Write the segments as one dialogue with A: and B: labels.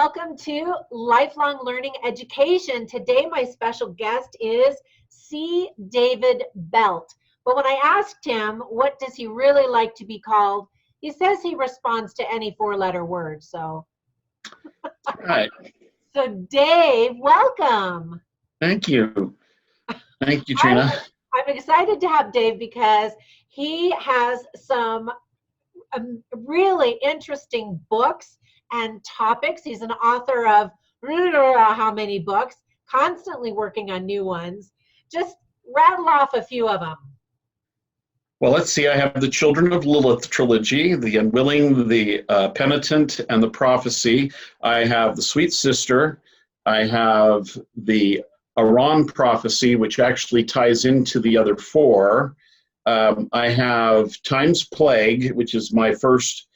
A: welcome to Lifelong Learning Education. Today, my special guest is C. David Belt. But when I asked him, what does he really like to be called? He says he responds to any four-letter word, so.
B: Right.
A: So Dave, welcome.
B: Thank you. Thank you, Trina.
A: I'm excited to have Dave because he has some really interesting books and topics. He's an author of how many books, constantly working on new ones. Just rattle off a few of them.
B: Well, let's see. I have the Children of Lilith trilogy, The Unwilling, The Penitent, and The Prophecy. I have The Sweet Sister. I have the Iran Prophecy, which actually ties into the other four. I have Time's Plague, which is my first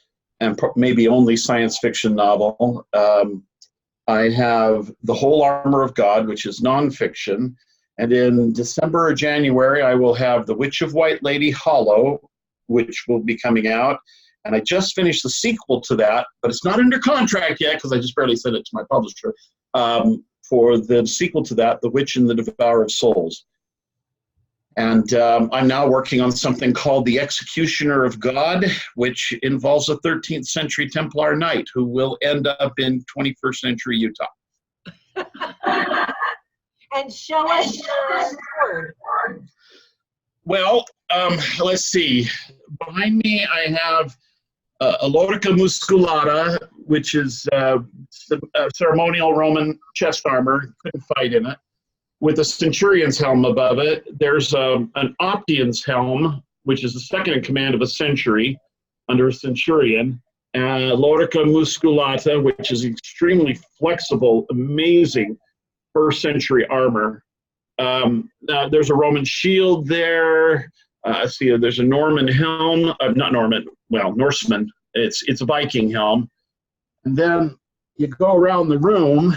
B: and maybe only science fiction novel. I have The Whole Armor of God, which is nonfiction. And in December or January, I will have The Witch of White Lady Hollow, which will be coming out. And I just finished the sequel to that, but it's not under contract yet because I just barely sent it to my publisher, for the sequel to that, The Witch and the Devourer of Souls. And I'm now working on something called The Executioner of God, which involves a 13th century Templar knight who will end up in 21st century Utah.
A: And show us your sword.
B: Well, let's see. Behind me, I have a Lorica musculata, which is ceremonial Roman chest armor. Couldn't fight in it. With a centurion's helm above it. There's an Optian's helm, which is the second in command of a century under a centurion. Lorica musculata, which is extremely flexible, amazing first century armor. There's a Roman shield there. See, there's a Norman helm. Not Norman, well, Norseman. It's a Viking helm. And then you go around the room,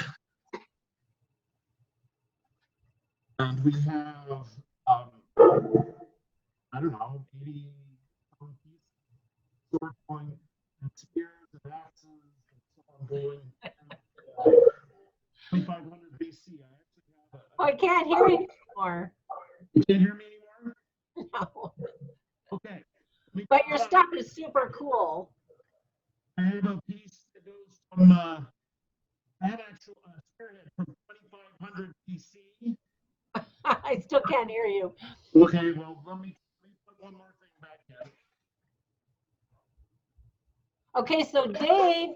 B: and we have, I don't know, 80 sword point and spears and axes and so on going. 2500 BC.
A: I can't hear you anymore.
B: You can't hear me anymore?
A: No.
B: Okay.
A: But your stuff is super cool.
B: I have a piece that goes from, I have actual spearhead from 2500 BC.
A: I still can't hear you.
B: Okay, well, let me put one more thing back here.
A: Okay, so Dave,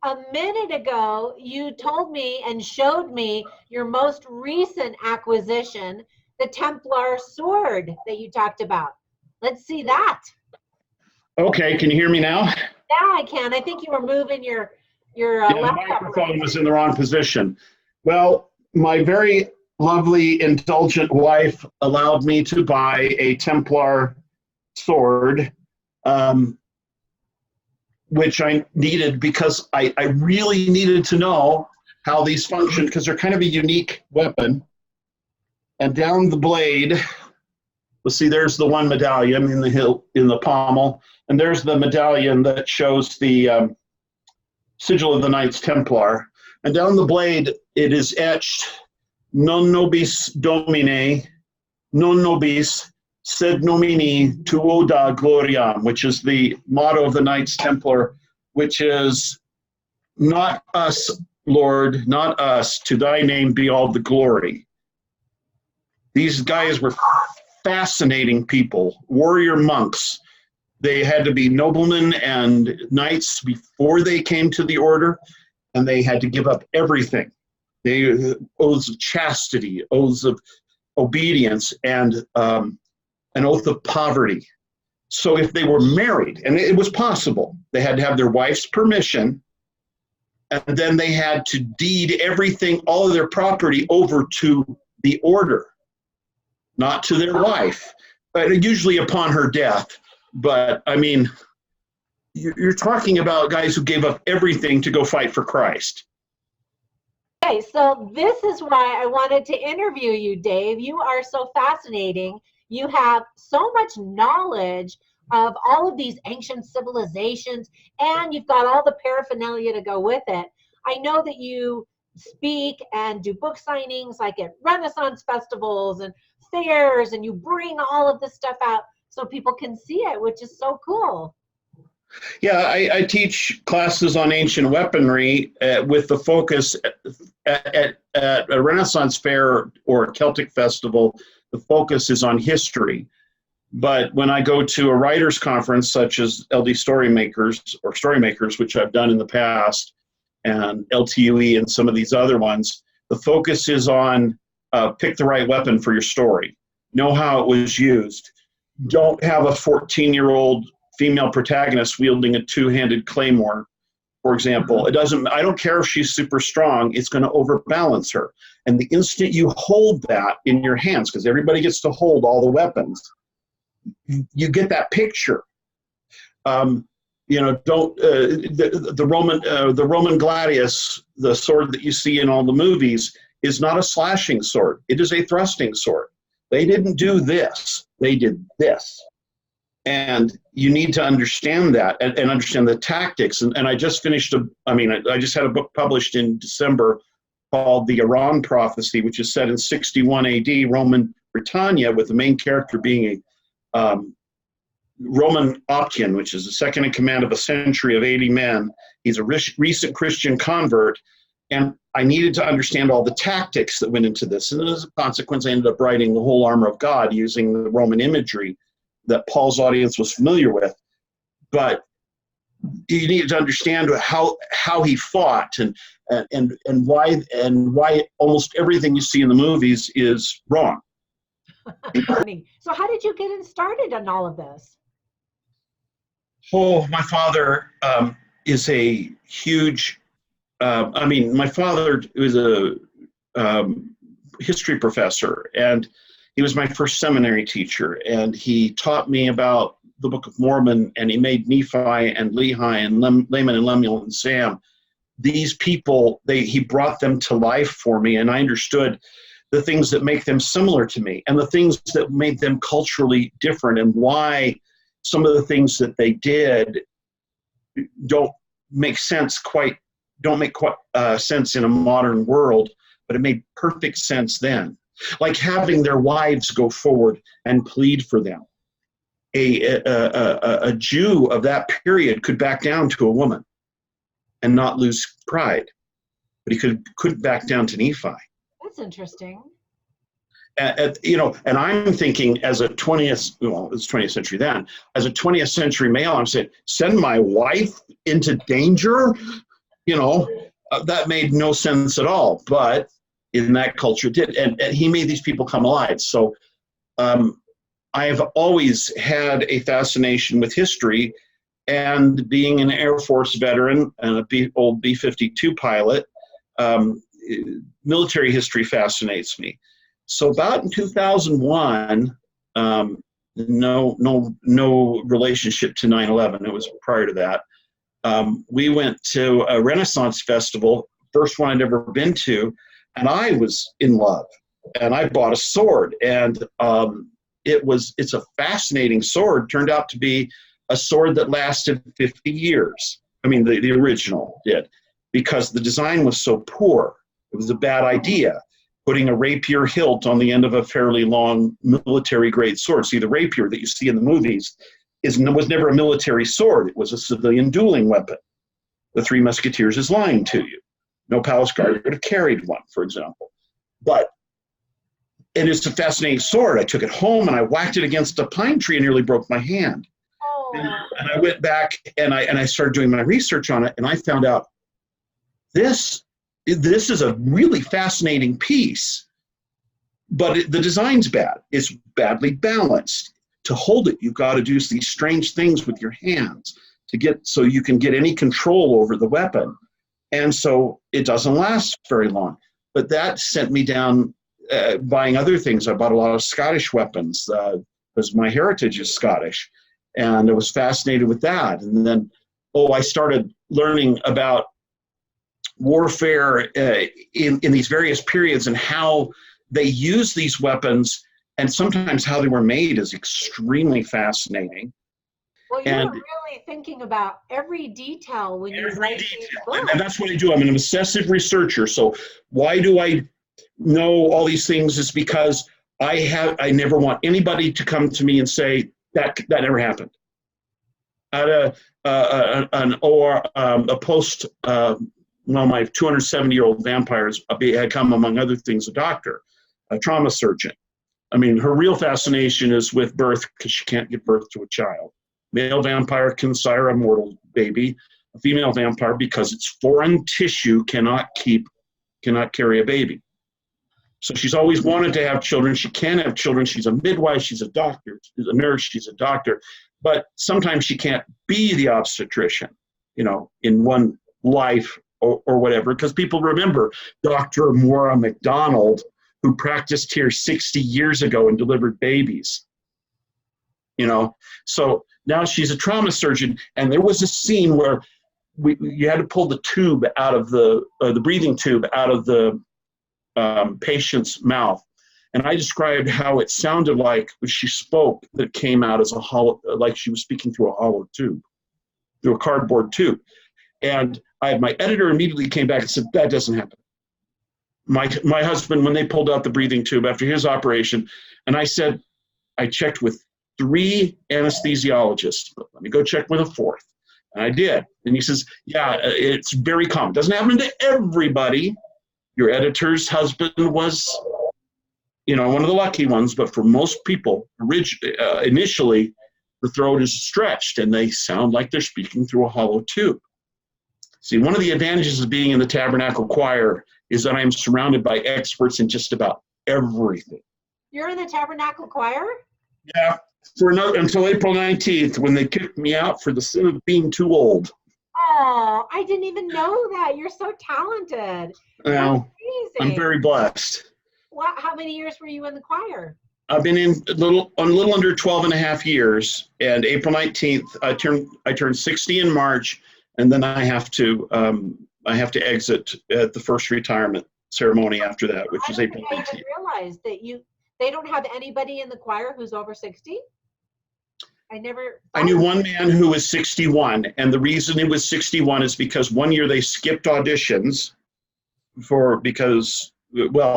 A: a minute ago, you told me and showed me your most recent acquisition, the Templar sword that you talked about. Let's see that.
B: Okay, can you hear me now?
A: Yeah, I can. I think you were moving your
B: The
A: laptop.
B: microphone was in the wrong position. Well, my very lovely, indulgent wife allowed me to buy a Templar sword, which I needed because I really needed to know how these function because they're kind of a unique weapon. And down the blade, let's see, there's the one medallion in the hilt, in the pommel, and there's the medallion that shows the sigil of the Knights Templar. And down the blade, it is etched, non nobis domine, non nobis, sed nomini tuo da gloriam, which is the motto of the Knights Templar, which is, not us, Lord, not us, to thy name be all the glory. These guys were fascinating people, warrior monks. They had to be noblemen and knights before they came to the order, and they had to give up everything. They oaths of chastity, oaths of obedience, and an oath of poverty. So if they were married, and it was possible, they had to have their wife's permission, and then they had to deed everything, all of their property, over to the order, not to their wife, but usually upon her death. But I mean, you're talking about guys who gave up everything to go fight for Christ.
A: Okay, so this is why I wanted to interview you, Dave. You are so fascinating. You have so much knowledge of all of these ancient civilizations, and you've got all the paraphernalia to go with it. I know that you speak and do book signings like at Renaissance festivals and fairs, and you bring all of this stuff out so people can see it, which is so cool.
B: Yeah, I teach classes on ancient weaponry with the focus at a Renaissance fair or a Celtic festival. The focus is on history. But when I go to a writers' conference, such as LD Storymakers or Storymakers, which I've done in the past, and LTUE and some of these other ones, the focus is on pick the right weapon for your story. Know how it was used. Don't have a 14-year-old female protagonist wielding a two-handed claymore, for example. It doesn't, I don't care if she's super strong, it's going to overbalance her. And the instant you hold that in your hands, because everybody gets to hold all the weapons, you get that picture. You know, don't the Roman gladius, the sword that you see in all the movies, is not a slashing sword. It is a thrusting sword. They didn't do this. They did this. And you need to understand that and understand the tactics. And I just finished I just had a book published in December called The Iran Prophecy, which is set in 61 AD, Roman Britannia, with the main character being a Roman Optian, which is the second in command of a century of 80 men. He's a recent Christian convert. And I needed to understand all the tactics that went into this. And as a consequence, I ended up writing the whole armor of God using the Roman imagery that Paul's audience was familiar with. But you needed to understand how he fought and why almost everything you see in the movies is wrong.
A: So how did you get started on all of this?
B: Oh, my father is a huge, my father was a history professor, and he was my first seminary teacher, and he taught me about the Book of Mormon, and he made Nephi and Lehi and Laman and Lemuel and Sam. These people, he brought them to life for me, and I understood the things that make them similar to me and the things that made them culturally different, and why some of the things that they did don't make sense in a modern world, but it made perfect sense then. Like having their wives go forward and plead for them. A Jew of that period could back down to a woman and not lose pride, but he couldn't back down to Nephi.
A: That's interesting.
B: And I'm thinking as a 20th century then, as a 20th century male, I'm saying, send my wife into danger? That made no sense at all. But in that culture it did. And he made these people come alive. So I have always had a fascination with history, and being an Air Force veteran and old B-52 pilot, military history fascinates me. So about in 2001, no relationship to 9/11. It was prior to that. We went to a Renaissance festival, first one I'd ever been to, and I was in love. And I bought a sword, and it's a fascinating sword. Turned out to be a sword that lasted 50 years. I mean, the original did, because the design was so poor. It was a bad idea. Putting a rapier hilt on the end of a fairly long military-grade sword. See, the rapier that you see in the movies was never a military sword. It was a civilian dueling weapon. The Three Musketeers is lying to you. No palace guard would have carried one, for example. But it is a fascinating sword. I took it home and I whacked it against a pine tree and nearly broke my hand.
A: Oh.
B: And I went back and I started doing my research on it, and I found out this is a really fascinating piece, but the design's bad. It's badly balanced. To hold it, you've got to do these strange things with your hands so you can get any control over the weapon. And so it doesn't last very long. But that sent me down buying other things. I bought a lot of Scottish weapons because my heritage is Scottish, and I was fascinated with that. And then, I started learning about warfare in these various periods and how they use these weapons, and sometimes how they were made is extremely fascinating.
A: Well, you're
B: And
A: really thinking about every detail when you
B: every
A: write these
B: detail.
A: books.
B: And that's what I do. I'm an obsessive researcher. So why do I know all these things? Is because I never want anybody to come to me and say that never happened. At a post, my 270-year-old vampire had come, among other things, a doctor, a trauma surgeon. I mean, her real fascination is with birth because she can't give birth to a child. Male vampire can sire a mortal baby. A female vampire, because it's foreign tissue, cannot carry a baby. So she's always wanted to have children. She can have children. She's a midwife. She's a doctor. She's a nurse. She's a doctor. But sometimes she can't be the obstetrician, in one life or whatever, because people remember Dr. Maura McDonald, who practiced here 60 years ago and delivered babies. So now she's a trauma surgeon, and there was a scene where you had to pull the tube out of the breathing tube out of the patient's mouth, and I described how it sounded like when she spoke, that came out as a hollow, like she was speaking through a hollow tube, through a cardboard tube. And my editor immediately came back and said, that doesn't happen. My husband, when they pulled out the breathing tube after his operation, and I said, I checked with 3 anesthesiologists, but let me go check with a 4th. And I did. And he says, yeah, it's very common. Doesn't happen to everybody. Your editor's husband was, one of the lucky ones, but for most people, initially, the throat is stretched and they sound like they're speaking through a hollow tube. See, one of the advantages of being in the Tabernacle Choir is that I'm surrounded by experts in just about everything.
A: You're in the Tabernacle Choir?
B: Yeah, until April 19th, when they kicked me out for the sin of being too old.
A: Oh, I didn't even know that. You're so talented.
B: Well, I'm very blessed.
A: How many years were you in the choir?
B: I've been in a little under 12 and a half years, and April 19th, I turned 60 in March, and then I have to exit at the first retirement ceremony after that, which is April 19th.
A: I didn't realize that they don't have anybody in the choir who's over 60. I
B: knew one man who was 61, and the reason he was 61 is because one year they skipped auditions because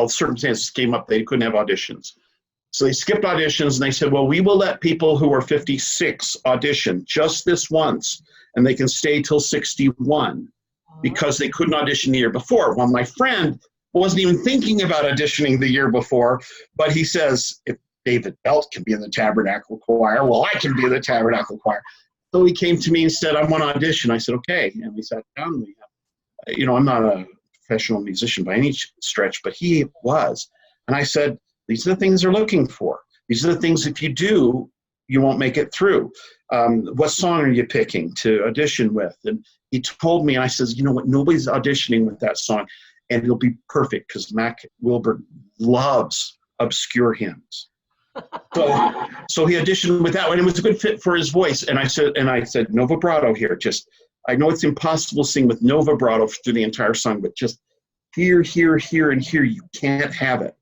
B: circumstances came up, they couldn't have auditions. So they skipped auditions, and they said, well, we will let people who are 56 audition just this once, and they can stay till 61 because they couldn't audition the year before. Well, my friend wasn't even thinking about auditioning the year before, but he says, if David Belt can be in the Tabernacle Choir, well, I can be in the Tabernacle Choir. So he came to me and said, I want to audition. I said, okay. And we sat down. I'm not a professional musician by any stretch, but he was. And I said, these are the things they're looking for. These are the things, if you do, you won't make it through. What song are you picking to audition with? And he told me, I says, you know what, nobody's auditioning with that song. And it'll be perfect because Mac Wilbur loves obscure hymns. So he auditioned with that one. It was a good fit for his voice. And I said, no vibrato here. I know it's impossible to sing with no vibrato through the entire song, but just here, here, here, and here. You can't have it.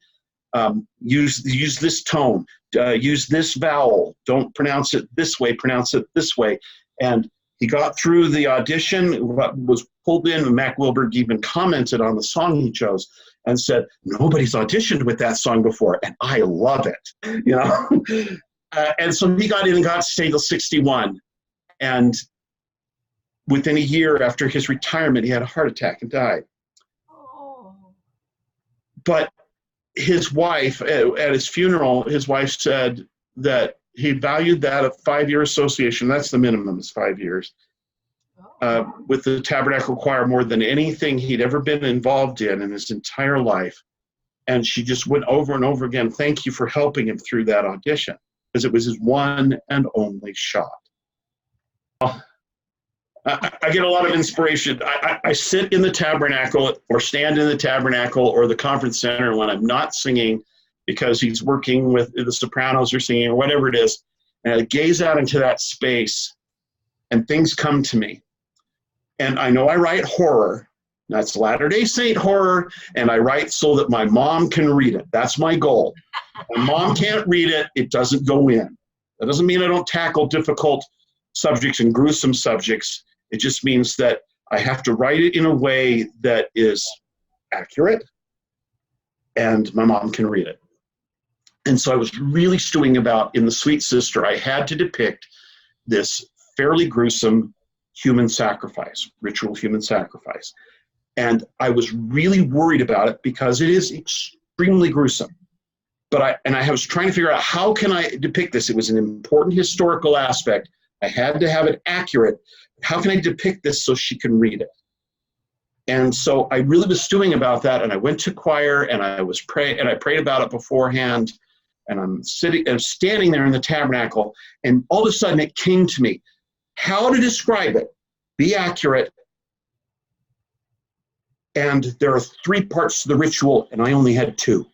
B: Use this tone. Use this vowel. Don't pronounce it this way. Pronounce it this way. And he got through the audition, was pulled in, and Mac Wilberg even commented on the song he chose and said, nobody's auditioned with that song before, and I love it, and so he got in and got to stay till 61. And within a year after his retirement, he had a heart attack and died.
A: Oh.
B: But his wife, at his funeral, his wife said that he valued that a 5-year association, that's the minimum, is 5 years, with the Tabernacle Choir more than anything he'd ever been involved in his entire life. And she just went over and over again, thank you for helping him through that audition, because it was his one and only shot. I get a lot of inspiration. I sit in the tabernacle or stand in the tabernacle or the conference center when I'm not singing because he's working with the sopranos or singing or whatever it is, and I gaze out into that space and things come to me. And I know I write horror. That's Latter-day Saint horror, and I write so that my mom can read it. That's my goal. If my mom can't read it, it doesn't go in. That doesn't mean I don't tackle difficult subjects and gruesome subjects. It just means that I have to write it in a way that is accurate and my mom can read it. And so I was really stewing about, in The Sweet Sister, I had to depict this fairly gruesome human sacrifice, ritual human sacrifice. And I was really worried about it because it is extremely gruesome. But I was trying to figure out, how can I depict this? It was an important historical aspect. I had to have it accurate. How can I depict this so she can read it? And so I really was stewing about that, and I went to choir, and I prayed about it beforehand, and I'm standing there in the tabernacle, and all of a sudden it came to me, how to describe it, be accurate, and there are 3 parts to the ritual, and I only had 2.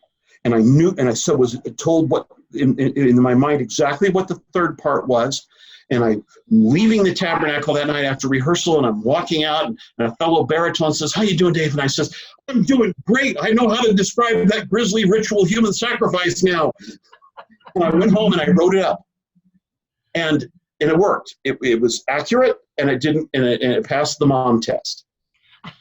B: And I knew, and I was told what in my mind exactly what the 3rd part was. And I'm leaving the tabernacle that night after rehearsal, and I'm walking out, and a fellow baritone says, "How you doing, Dave?" And I says, "I'm doing great. I know how to describe that grisly ritual human sacrifice now." And I went home and I wrote it up, and it worked. It was accurate, and it passed the mom test.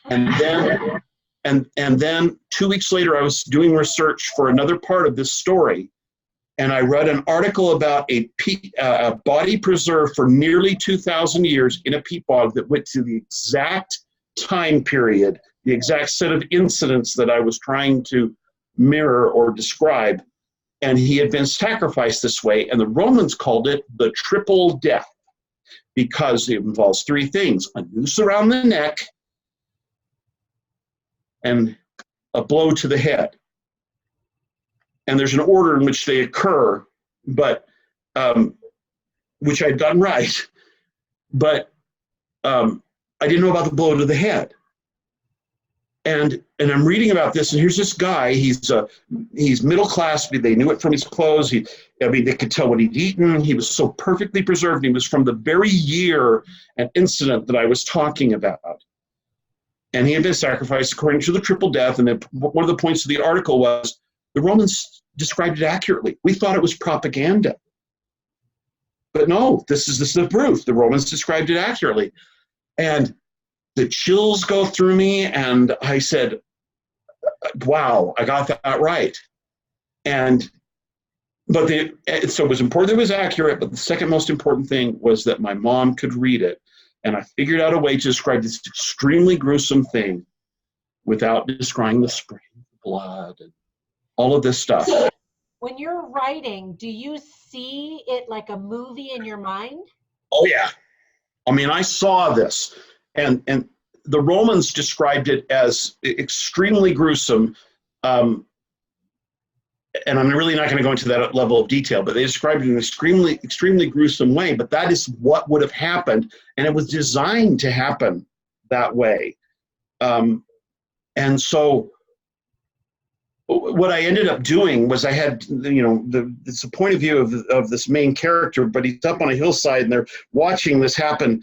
B: And then. And then 2 weeks later, I was doing research for another part of this story, and I read an article about a body preserved for nearly 2,000 years in a peat bog that went to the exact time period, the exact set of incidents that I was trying to mirror or describe, and he had been sacrificed this way, and the Romans called it the triple death because it involves 3 things: a noose around the neck, and a blow to the head. And there's an order in which they occur, but which I'd done right. But I didn't know about the blow to the head. And I'm reading about this, and here's this guy. He's middle class. They knew it from his clothes. They could tell what he'd eaten. He was so perfectly preserved. He was from the very year and incident that I was talking about. And he had been sacrificed according to the triple death. And then one of the points of the article was the Romans described it accurately. We thought it was propaganda. But no, this is the proof. The Romans described it accurately. And the chills go through me. And I said, wow, I got that right. So it was important that it was accurate. But the second most important thing was that my mom could read it. And I figured out a way to describe this extremely gruesome thing without describing the spraying of blood and all of this stuff.
A: When you're writing, do you see it like a movie in your mind?
B: Oh, yeah. I mean, I saw this. And the Romans described it as extremely gruesome. And I'm really not going to go into that level of detail, but they described it in an extremely, extremely gruesome way. But that is what would have happened, and it was designed to happen that way. And so what I ended up doing was I had, it's a point of view of this main character, but he's up on a hillside, and they're watching this happen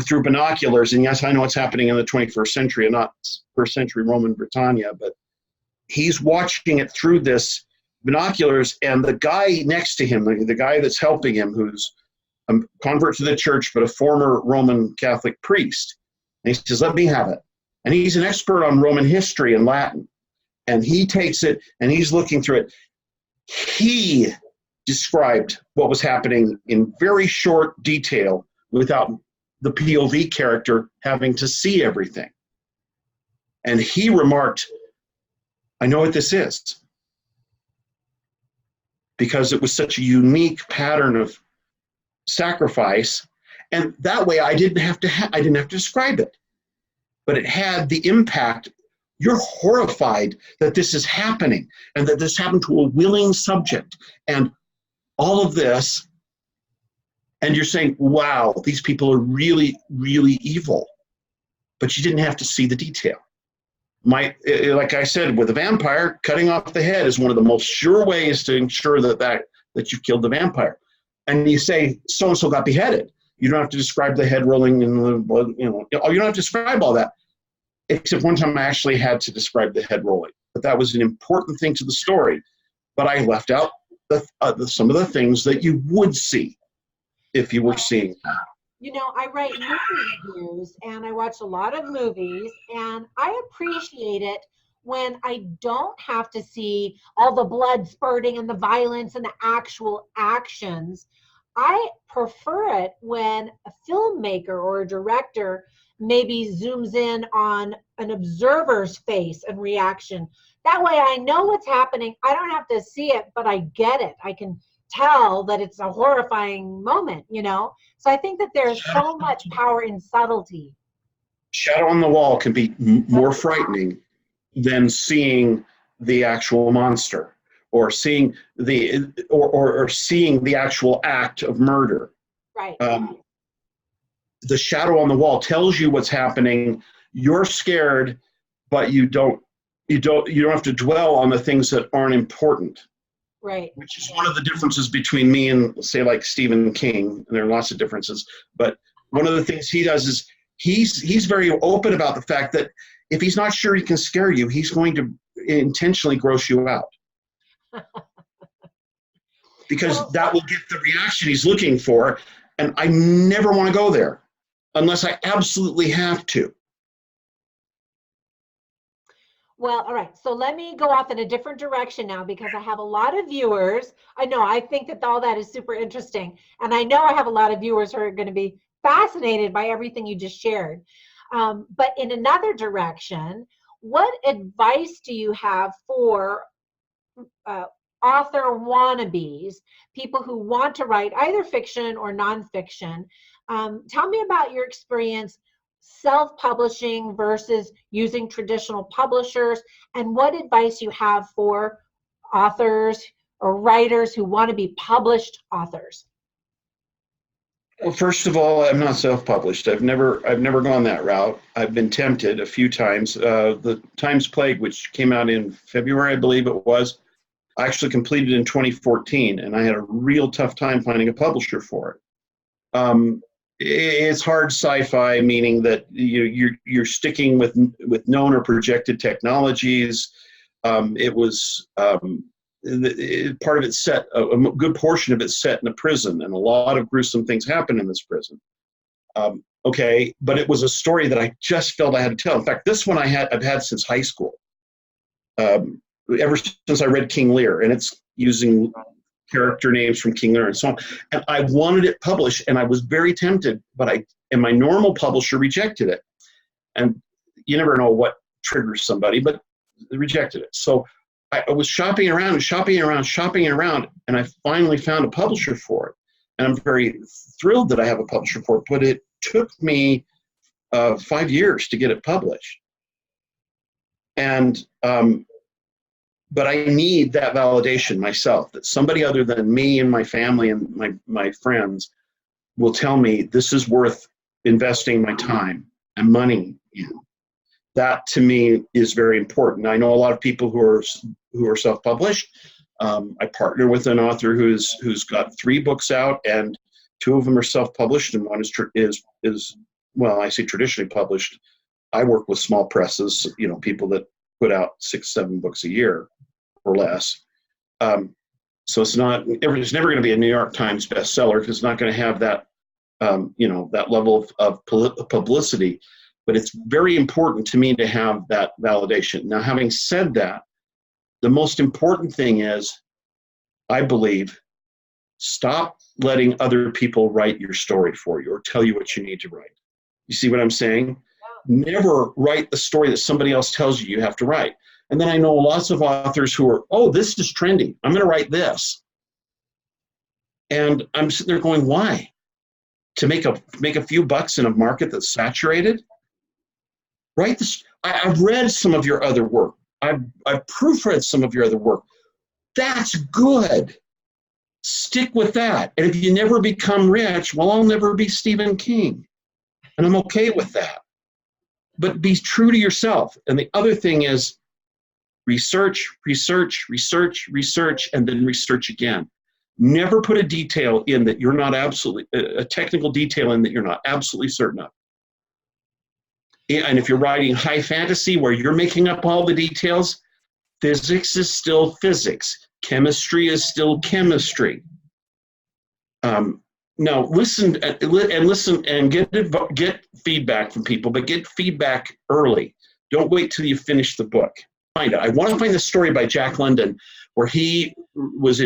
B: through binoculars. And yes, I know it's happening in the 21st century and not first century Roman Britannia, but he's watching it through this binoculars, and the guy next to him, the guy that's helping him, who's a convert to the church but a former Roman Catholic priest, and he says, "Let me have it." And he's an expert on Roman history and Latin, and he takes it and he's looking through it. He described what was happening in very short detail without the POV character having to see everything. And he remarked, "I know what this is," because it was such a unique pattern of sacrifice. And that way I didn't have to describe it, but it had the impact. You're horrified that this is happening, and that this happened to a willing subject, and all of this. And you're saying, wow, these people are really, really evil. But you didn't have to see the detail. Like I said, with a vampire, cutting off the head is one of the most sure ways to ensure that you've killed the vampire. And you say, so-and-so got beheaded. You don't have to describe the head rolling in the blood, you don't have to describe all that. Except one time I actually had to describe the head rolling. But that was an important thing to the story. But I left out some of the things that you would see if you were seeing.
A: You know, I write movie reviews and I watch a lot of movies, and I appreciate it when I don't have to see all the blood spurting and the violence and the actual actions. I prefer it when a filmmaker or a director maybe zooms in on an observer's face and reaction. That way I know what's happening. I don't have to see it, but I get it. I can tell that it's a horrifying moment, you know? So I think that there's so much power in subtlety.
B: Shadow on the wall can be more frightening than seeing the actual monster or seeing or seeing the actual act of murder.
A: Right.
B: The shadow on the wall tells you what's happening. You're scared, but you don't have to dwell on the things that aren't important.
A: Right.
B: Which is one of the differences between me and, say, like Stephen King. And there are lots of differences, but one of the things he does is he's very open about the fact that if he's not sure he can scare you, he's going to intentionally gross you out because that will get the reaction he's looking for. And I never want to go there unless I absolutely have to.
A: Well, all right. So let me go off in a different direction now because I have a lot of viewers. I know, I think that all that is super interesting. And I know I have a lot of viewers who are going to be fascinated by everything you just shared. But in another direction, what advice do you have for author wannabes, people who want to write either fiction or nonfiction? Tell me about your experience self-publishing versus using traditional publishers, and what advice you have for authors or writers who want to be published authors.
B: Well, first of all, I'm not self-published. I've never gone that route. I've been tempted a few times. The Times Plague, which came out in February, I believe it was, I actually completed in 2014, and I had a real tough time finding a publisher for it. It's hard sci-fi, meaning that you're sticking with known or projected technologies. It was part of it set, a good portion of it set in a prison, and a lot of gruesome things happen in this prison. Okay, but it was a story that I just felt I had to tell. In fact, this one I've had since high school, ever since I read King Lear, and it's using character names from King Lear and so on. And I wanted it published, and I was very tempted, but my normal publisher rejected it. And you never know what triggers somebody, but they rejected it. So I was shopping around, and I finally found a publisher for it. And I'm very thrilled that I have a publisher for it, but it took me 5 years to get it published. And but I need that validation myself, that somebody other than me and my family and my friends will tell me this is worth investing my time and money in. That to me is very important. I know a lot of people who are self-published. I partner with an author who's got 3 books out, and 2 of them are self-published, and one is well, I say traditionally published. I work with small presses, people that put out 6, 7 books a year or less. So it's never going to be a New York Times bestseller because it's not going to have that, that level of publicity. But it's very important to me to have that validation. Now, having said that, the most important thing is, I believe, stop letting other people write your story for you or tell you what you need to write. You see what I'm saying? Never write the story that somebody else tells you have to write. And then I know lots of authors who are, oh, this is trendy, I'm going to write this. And I'm sitting there going, why? To make a few bucks in a market that's saturated? Write this. I've read some of your other work. I've proofread some of your other work. That's good. Stick with that. And if you never become rich, well, I'll never be Stephen King. And I'm okay with that. But be true to yourself. And the other thing is research, and then research again. Never put a detail in that you're not a technical detail in that you're not absolutely certain of. And if you're writing high fantasy where you're making up all the details, physics is still physics. Chemistry is still chemistry. Now listen and listen and get feedback from people, but get feedback early. Don't wait till you finish the book. Find it. I want to find the story by Jack London where he was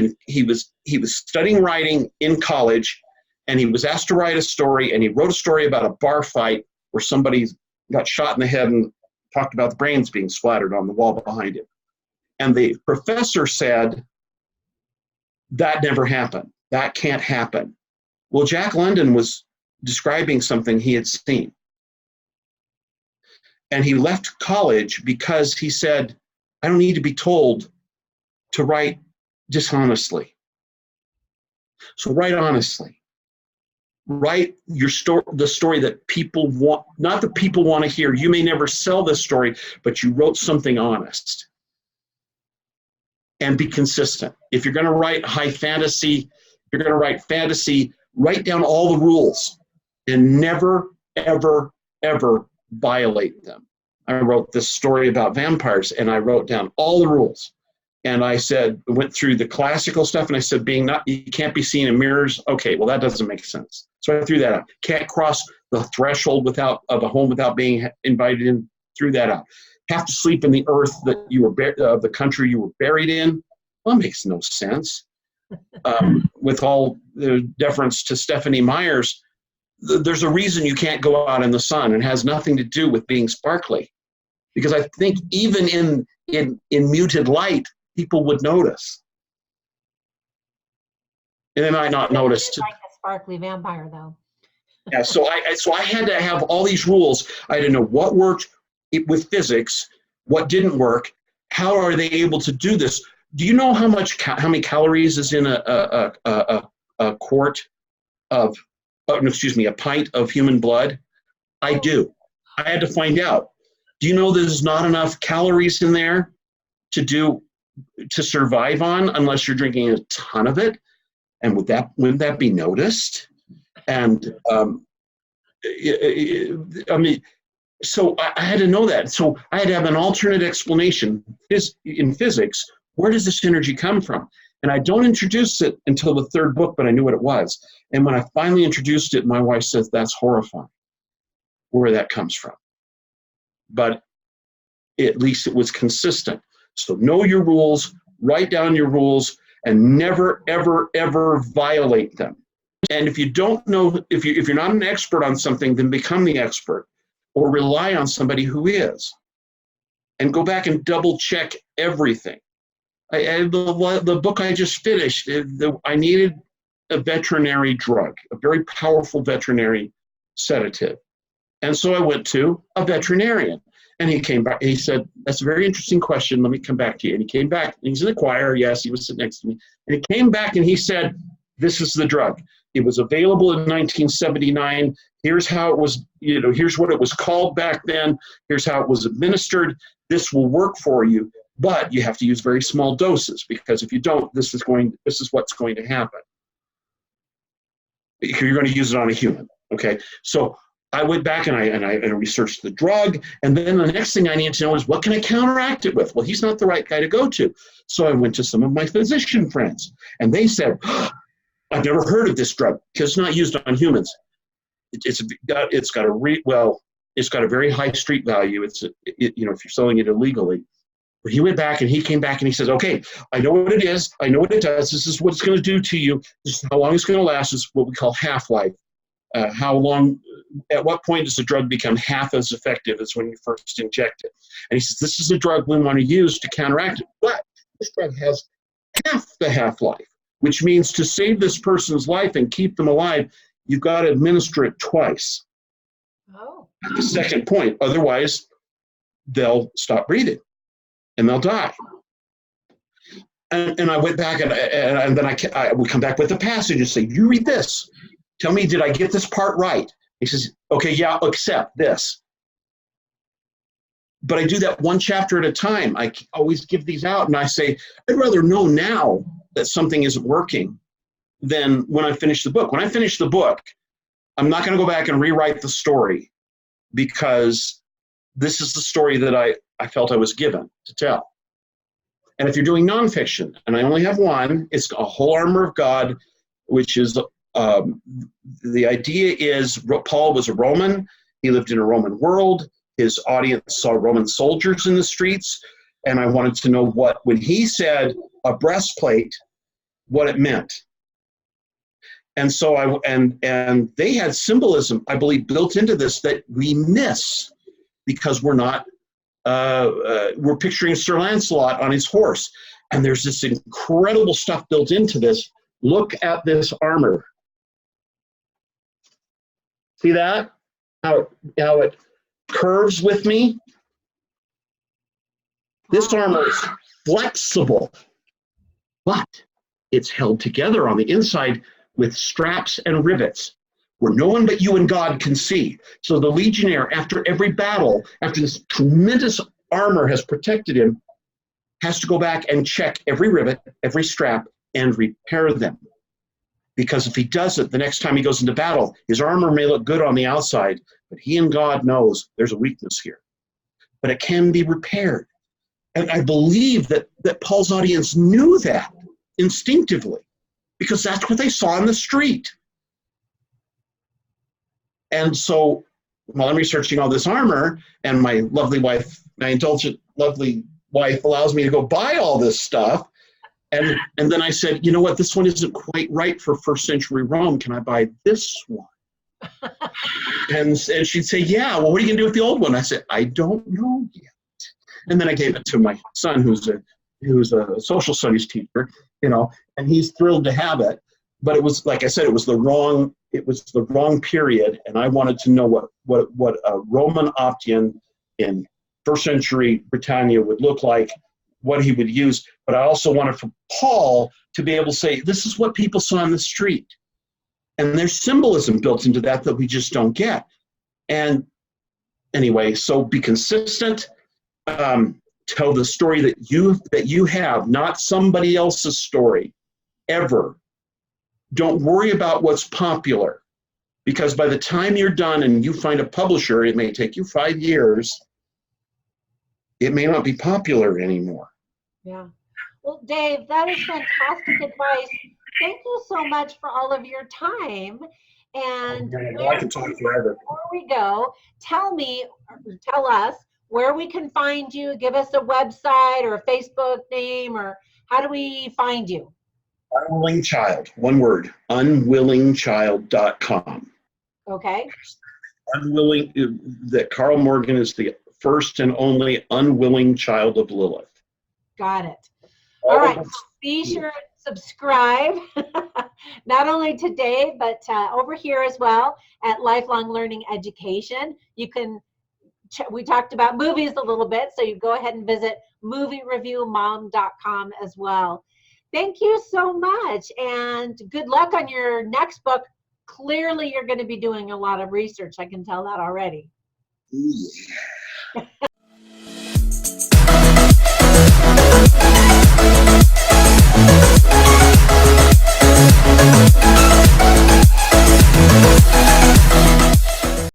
B: studying writing in college, and he was asked to write a story, and he wrote a story about a bar fight where somebody got shot in the head and talked about the brains being splattered on the wall behind him. And the professor said, that never happened. That can't happen. Well, Jack London was describing something he had seen. And he left college because he said, I don't need to be told to write dishonestly. So write honestly. Write your story, the story that people want, not that people want to hear. You may never sell this story, but you wrote something honest. And be consistent. If you're going to write high fantasy, write down all the rules and never, ever, ever violate them. I wrote this story about vampires, and I wrote down all the rules. And I went through the classical stuff, and I said, you can't be seen in mirrors. Okay, well, that doesn't make sense. So I threw that out. Can't cross the threshold of a home without being invited in. Threw that out. Have to sleep in the earth that you were the country you were buried in. Well, that makes no sense. With all the deference to Stephanie Myers, there's a reason you can't go out in the sun, and it has nothing to do with being sparkly. Because I think even in muted light, people would notice. And they might not notice.
A: Like a sparkly vampire, though.
B: Yeah, so I had to have all these rules. I had to know what worked with physics, what didn't work, how are they able to do this? Do you know how many calories is in a quart of, a pint of human blood? I do. I had to find out. Do you know there's not enough calories in there to survive on unless you're drinking a ton of it? And wouldn't that be noticed? And so I had to know that. So I had to have an alternate explanation in physics. Where does this energy come from? And I don't introduce it until the third book, but I knew what it was. And when I finally introduced it, my wife says, that's horrifying, where that comes from. But at least it was consistent. So know your rules, write down your rules, and never, ever, ever violate them. And if you don't know, if you're not an expert on something, then become the expert, or rely on somebody who is. And go back and double check everything. The book I just finished, I needed a veterinary drug, a very powerful veterinary sedative. And so I went to a veterinarian, and he came back. He said, that's a very interesting question. Let me come back to you. And he came back. And he's in the choir. Yes, he was sitting next to me. And he came back and he said, this is the drug. It was available in 1979. Here's how it was, here's what it was called back then. Here's how it was administered. This will work for you, but you have to use very small doses, because if you don't, this is what's going to happen. You're going to use it on a human. Okay. So I went back and I researched the drug, and then the next thing I needed to know is, what can I counteract it with? Well, he's not the right guy to go to. So I went to some of my physician friends, and they said, I've never heard of this drug because it's not used on humans. It's got a very high street value. If you're selling it illegally. But he went back and he came back and he says, okay, I know what it is. I know what it does. This is what it's going to do to you. This is how long it's going to last. This is what we call half-life. At what point does the drug become half as effective as when you first inject it? And he says, this is a drug we want to use to counteract it. But this drug has half the half-life, which means to save this person's life and keep them alive, you've got to administer it twice.
A: Oh.
B: At the second point, otherwise they'll stop breathing and they'll die. And I went back and then I would come back with a passage and say, you read this. Tell me, did I get this part right? He says, okay, yeah, accept this. But I do that one chapter at a time. I always give these out and I say, I'd rather know now that something isn't working than when I finish the book. When I finish the book, I'm not going to go back and rewrite the story, because this is the story that I felt I was given to tell. And if you're doing nonfiction, and I only have one, it's A Whole Armor of God, which is the idea is Paul was a Roman. He lived in a Roman world. His audience saw Roman soldiers in the streets. And I wanted to know when he said a breastplate, what it meant. And so and they had symbolism, I believe, built into this that we miss because we're not, we're picturing Sir Lancelot on his horse. And there's this incredible stuff built into this. Look at this armor. See that? How it curves with me? This armor is flexible, but it's held together on the inside with straps and rivets where no one but you and God can see. So the legionnaire, after every battle, after this tremendous armor has protected him, has to go back and check every rivet, every strap, and repair them. Because if he doesn't, the next time he goes into battle, his armor may look good on the outside, but he and God knows there's a weakness here. But it can be repaired. And I believe that Paul's audience knew that instinctively, because that's what they saw in the street. And so while I'm researching all this armor, and my lovely wife, my indulgent, lovely wife allows me to go buy all this stuff, and then I said, you know what, this one isn't quite right for first century Rome. Can I buy this one? and she'd say, yeah, well, what are you going to do with the old one? I said, I don't know yet. And then I gave it to my son, who's a social studies teacher, and he's thrilled to have it. But it was, like I said, it was the wrong period, and I wanted to know what a Roman Optian in first century Britannia would look like, what he would use. But I also wanted for Paul to be able to say, this is what people saw in the street. And there's symbolism built into that we just don't get. And anyway, so be consistent. Tell the story that you have, not somebody else's story, ever. Don't worry about what's popular, because by the time you're done and you find a publisher, it may take you 5 years. It may not be popular anymore.
A: Yeah. Well, Dave, that is fantastic advice. Thank you so much for all of your time. And
B: I can talk forever.
A: Before we go, tell us where we can find you. Give us a website or a Facebook name, or how do we find you?
B: Unwilling Child, one word, unwillingchild.com.
A: Okay.
B: Unwilling, that Carl Morgan is the first and only unwilling child of Lilith.
A: Got it. All right. So be sure to subscribe, not only to Dave, but over here as well at Lifelong Learning Education. You can, we talked about movies a little bit, so you go ahead and visit moviereviewmom.com as well. Thank you so much, and good luck on your next book. Clearly, you're going to be doing a lot of research. I can tell that already.